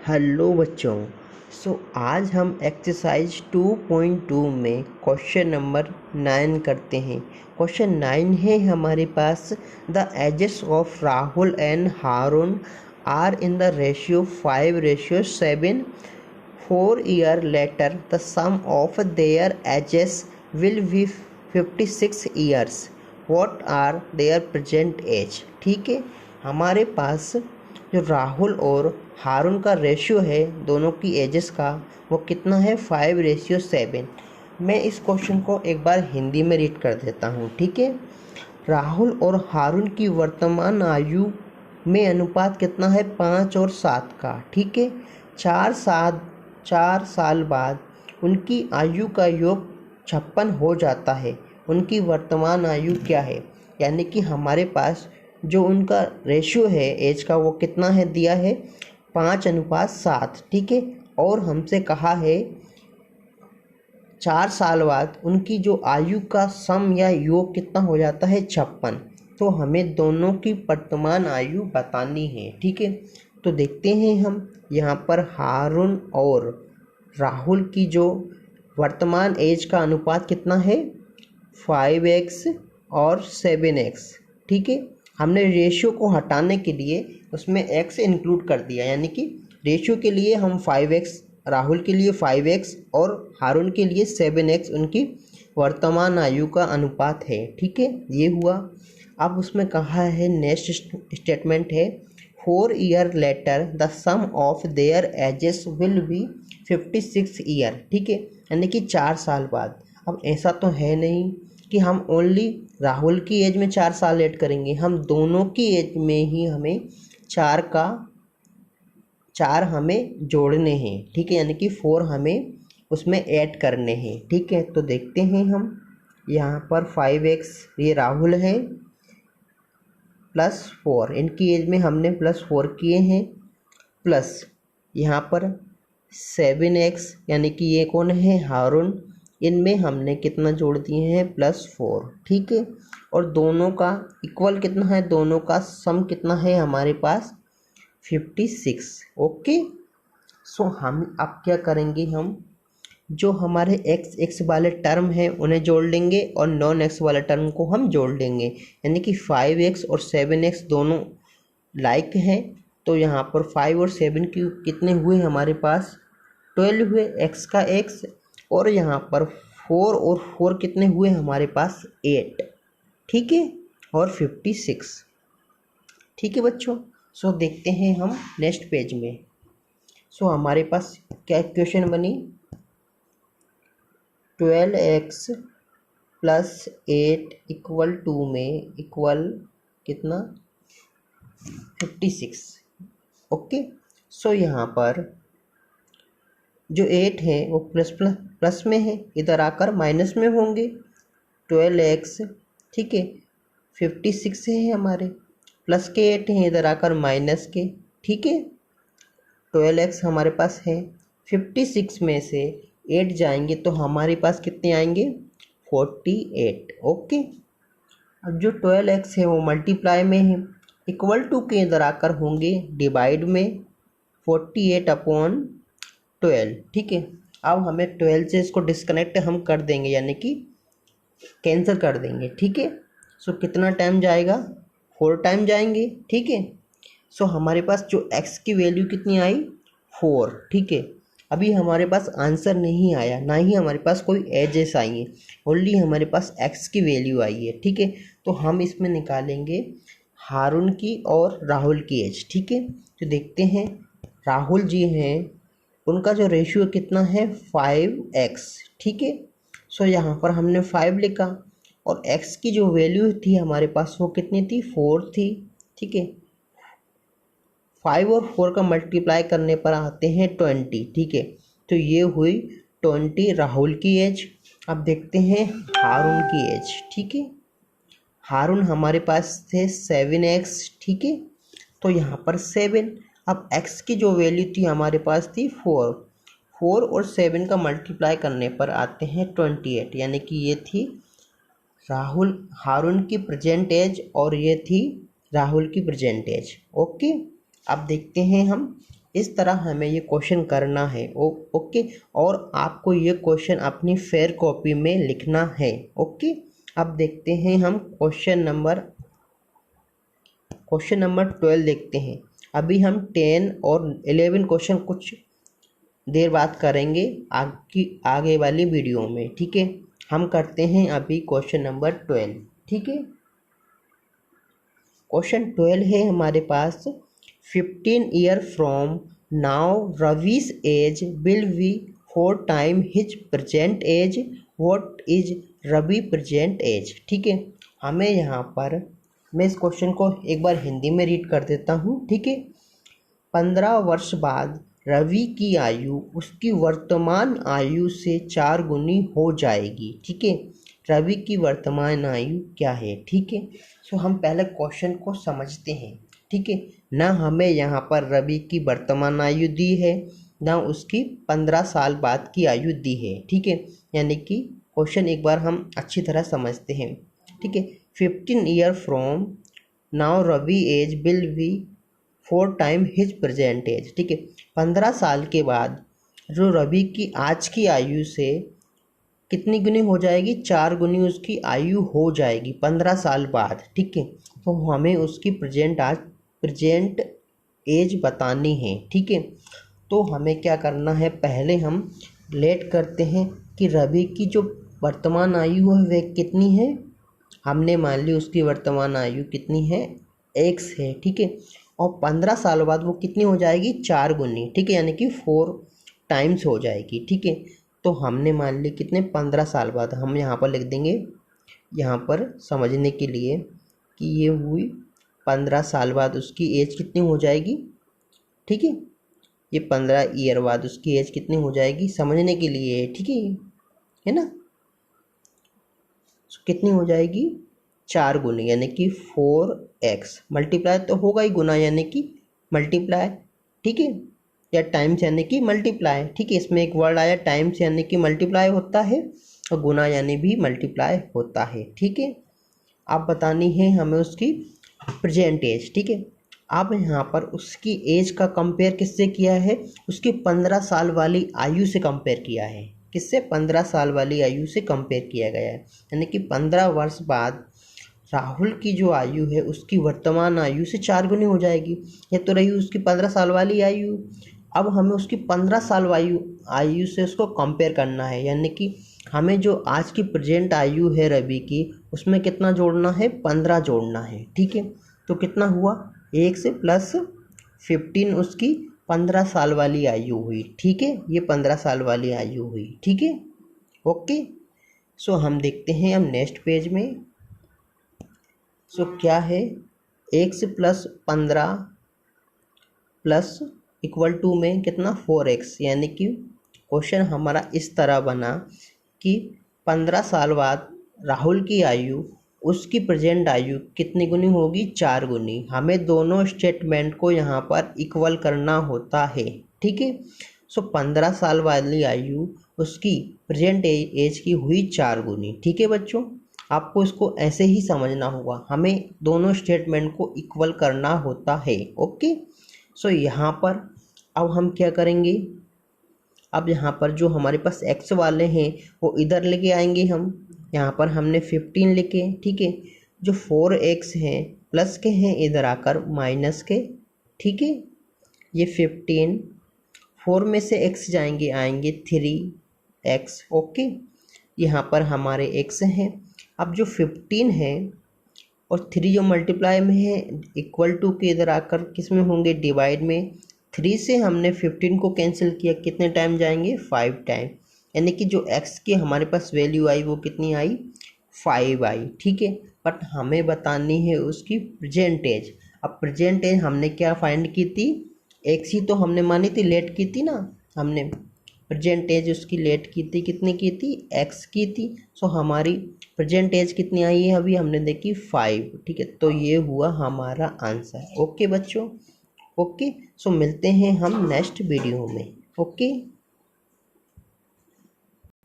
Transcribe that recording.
Hello बच्चों। आज हम एक्सरसाइज 2.2 में क्वेश्चन नंबर 9 करते हैं। क्वेश्चन 9 है हमारे पास, the ages of Rahul and Haroon are in the ratio 5:7। 4 years later the sum of their ages will be 56 years. What are their present age? ठीक है, हमारे पास जो राहुल और हारून का रेशियो है दोनों की एजेस का, वो कितना है 5:7। मैं इस क्वेश्चन को एक बार हिंदी में रीड कर देता हूँ। ठीक है, राहुल और हारून की वर्तमान आयु में अनुपात कितना है 5 और 7 का। ठीक है, 4 साल बाद उनकी आयु का योग 56 हो जाता है। उनकी वर्तमान आयु क्या है, यानी कि हमारे पास जो उनका रेशियो है एज का, वो कितना है दिया है 5:7। ठीक है, और हमसे कहा है 4 साल बाद उनकी जो आयु का सम या योग कितना हो जाता है 56। तो हमें दोनों की वर्तमान आयु बतानी है। ठीक है, तो देखते हैं हम यहाँ पर हारून और राहुल की जो वर्तमान एज का अनुपात कितना है 5x और 7x। ठीक है, हमने रेशियो को हटाने के लिए उसमें x इंक्लूड कर दिया, यानी कि रेशियो के लिए हम 5x, राहुल के लिए 5x और हारून के लिए 7x उनकी वर्तमान आयु का अनुपात है। ठीक है, ये हुआ। अब उसमें कहा है, नेक्स्ट स्टेटमेंट है 4 years later the sum of their ages will be 56 years। ठीक है, यानी कि 4 साल बाद। अब ऐसा तो है नहीं कि हम ओनली राहुल की एज में 4 साल ऐड करेंगे, हम दोनों की एज में ही हमें 4 हमें जोड़ने हैं। ठीक है, यानी कि 4 हमें उसमें ऐड करने हैं। ठीक है, तो देखते हैं हम यहाँ पर 5x ये राहुल है +4, इनकी एज में हमने +4 किए हैं, प्लस यहाँ पर 7x यानी कि ये कौन है हारून, इनमें हमने कितना जोड़ दिए हैं +4। ठीक है, और दोनों का इक्वल कितना है, दोनों का सम कितना है हमारे पास 56। ओके, हम अब क्या करेंगे, हम जो हमारे x वाले टर्म हैं उन्हें जोड़ लेंगे और नॉन x वाले टर्म को हम जोड़ लेंगे, यानी कि 5x और 7x दोनों लाइक हैं। तो यहाँ पर 5 और 7 की कितने हुए हमारे पास 12 हुए, x का x, और यहाँ पर 4 और 4 कितने हुए हमारे पास 8। ठीक है, और 56। ठीक है बच्चों, देखते हैं हम नेक्स्ट पेज में। हमारे पास क्या इक्वेशन बनी, 12x + 8 = 2 में इक्वल कितना 56। ओके, यहाँ पर जो 8 है वो प्लस में है, इधर आकर माइनस में होंगे। 12x, ठीक है, 56 है हमारे, प्लस के 8 हैं, इधर आकर माइनस के। ठीक है, 12x हमारे पास है, 56 में से 8 जाएंगे तो हमारे पास कितने आएंगे 48। ओके, अब जो 12x है वो मल्टीप्लाई में है, इक्वल टू के इधर आकर होंगे डिवाइड में, 48/12। ठीक है, अब हमें 12 से इसको डिस्कनेक्ट हम कर देंगे, यानी कि कैंसिल कर देंगे। ठीक है, कितना टाइम जाएगा 4 टाइम जाएंगे। ठीक है, हमारे पास जो x की वैल्यू कितनी आई 4। ठीक है, अभी हमारे पास आंसर नहीं आया, ना ही हमारे पास कोई एजेस आई है, ओनली हमारे पास x की वैल्यू आई है। ठीक है, तो हम इसमें निकालेंगे हारून की और राहुल की एज। ठीक है, तो देखते हैं राहुल जी हैं, उनका जो रेशियो कितना है 5x। ठीक है, यहाँ पर हमने 5 लिखा और x की जो वैल्यू थी हमारे पास वो कितनी थी 4 थी। ठीक है, 5 और 4 का मल्टीप्लाई करने पर आते हैं 20। ठीक है, तो ये हुई 20 राहुल की एज। अब देखते हैं हारून की एज। ठीक है, हारून हमारे पास थे 7x। ठीक है, तो यहाँ पर 7, अब x की जो वैल्यू थी हमारे पास थी 4 और 7 का मल्टीप्लाई करने पर आते हैं 28, यानी कि ये थी हारून की प्रेजेंट एज और ये थी राहुल की प्रेजेंट एज। ओके, अब देखते हैं हम इस तरह हमें ये क्वेश्चन करना है। ओके, और आपको ये क्वेश्चन अपनी फेयर कॉपी में लिखना है। ओके, अब देखते हैं हम क्वेश्चन नंबर 12 देखते हैं। अभी हम 10 और 11 क्वेश्चन कुछ देर बाद करेंगे आगे वाली वीडियो में। ठीक है, हम करते हैं अभी क्वेश्चन नंबर 12। ठीक है, क्वेश्चन 12 है हमारे पास, 15 year from now Ravi's age will be 4 time his present age, what is Ravi present age. ठीक है, हमें यहाँ पर, मैं इस क्वेश्चन को एक बार हिंदी में रीड कर देता हूँ। ठीक है, 15 वर्ष बाद रवि की आयु उसकी वर्तमान आयु से 4 गुनी हो जाएगी। ठीक है, रवि की वर्तमान आयु क्या है। ठीक है, सो हम पहले क्वेश्चन को समझते हैं। ठीक है, ना हमें यहाँ पर रवि की वर्तमान आयु दी है, ना उसकी 15 साल बाद की आयु दी है। ठीक है, यानी कि क्वेश्चन एक बार हम अच्छी तरह समझते हैं। ठीक है, 15 year from now Ravi age will be 4 time his present age. ठीक है, 15 साल के बाद जो रवि की आज की आयु से कितनी गुनी हो जाएगी, 4 गुनी उसकी आयु हो जाएगी 15 साल बाद। ठीक है, तो हमें उसकी प्रेजेंट एज बतानी है। ठीक है, तो हमें क्या करना है, पहले हम लेट करते हैं कि रवि की जो वर्तमान आयु है वह कितनी है। हमने मान ली उसकी वर्तमान आयु कितनी है, x है। ठीक है, और 15 साल बाद वो कितनी हो जाएगी, 4 गुनी। ठीक है, यानी कि 4 टाइम्स हो जाएगी। ठीक है, तो हमने मान ली कितने, 15 साल बाद। हम यहाँ पर लिख देंगे, यहाँ पर समझने के लिए कि ये हुई 15 साल बाद उसकी एज कितनी हो जाएगी। ठीक है, ये 15 ईयर बाद उसकी एज कितनी हो जाएगी समझने के लिए। ठीक है ना, कितनी हो जाएगी, 4 गुनी, यानी कि 4x। मल्टीप्लाई तो होगा ही, गुना यानी कि मल्टीप्लाई। ठीक है, या टाइम्स यानी कि मल्टीप्लाई। ठीक है, इसमें एक वर्ड आया टाइम्स, यानी कि मल्टीप्लाई होता है, और गुना यानी भी मल्टीप्लाई होता है। ठीक है, अब बतानी है हमें उसकी प्रेजेंट एज। ठीक है, अब यहाँ पर उसकी एज का कंपेयर किससे किया है, उसकी 15 साल वाली आयु से कंपेयर किया है। किससे, 15 साल वाली आयु से कंपेयर किया गया है, यानी कि 15 वर्ष बाद राहुल की जो आयु है उसकी वर्तमान आयु से 4 गुनी हो जाएगी। ये तो रही उसकी 15 साल वाली आयु। अब हमें उसकी 15 साल आयु से उसको कंपेयर करना है, यानी कि हमें जो आज की प्रेजेंट आयु है रवि की, उसमें कितना जोड़ना है, 15 जोड़ना है। ठीक है, तो कितना हुआ, 1 से प्लस 15 उसकी 15 साल वाली आयु हुई। ठीक है, ये 15 साल वाली आयु हुई। ठीक है, ओके। सो हम देखते हैं हम नेक्स्ट पेज में। सो क्या है, 1 से प्लस 15 प्लस इक्वल टू में कितना, 4x। यानी कि क्वेश्चन हमारा इस तरह बना कि 15 साल बाद राहुल की आयु उसकी प्रेजेंट आयु कितनी गुनी होगी, 4 गुनी। हमें दोनों स्टेटमेंट को यहाँ पर इक्वल करना होता है। ठीक है, सो 15 साल वाली आयु उसकी प्रेजेंट एज की हुई 4 गुनी। ठीक है बच्चों, आपको इसको ऐसे ही समझना होगा, हमें दोनों स्टेटमेंट को इक्वल करना होता है। ओके, सो यहाँ पर अब हम क्या करेंगे, अब यहाँ पर जो हमारे पास x वाले हैं वो इधर लेके आएंगे हम। यहाँ पर हमने 15 लिखे। ठीक है, जो 4x हैं प्लस के हैं इधर आकर माइनस के। ठीक है, ये 15, 4 में से x जाएंगे, आएंगे 3x। ओके, यहाँ पर हमारे x हैं। अब जो 15 है और 3 जो मल्टीप्लाई में है, इक्वल टू के इधर आकर किस में होंगे, डिवाइड में। 3 से हमने 15 को कैंसिल किया, कितने टाइम जाएंगे, 5 टाइम। यानी कि जो x की हमारे पास वैल्यू आई वो कितनी आई, 5 आई। ठीक है, बट हमें बतानी है उसकी प्रेजेंट एज। अब प्रेजेंट एज हमने क्या फाइंड की थी, x ही तो हमने मानी थी, लेट की थी ना हमने। प्रेजेंट एज उसकी लेट की थी, कितनी की थी, x की थी। सो हमारी प्रेजेंट एज कितनी आई है, अभी हमने देखी 5। ठीक है, तो ये हुआ हमारा आंसर। ओके बच्चों, ओके। सो मिलते हैं हम नेक्स्ट वीडियो में। ओके।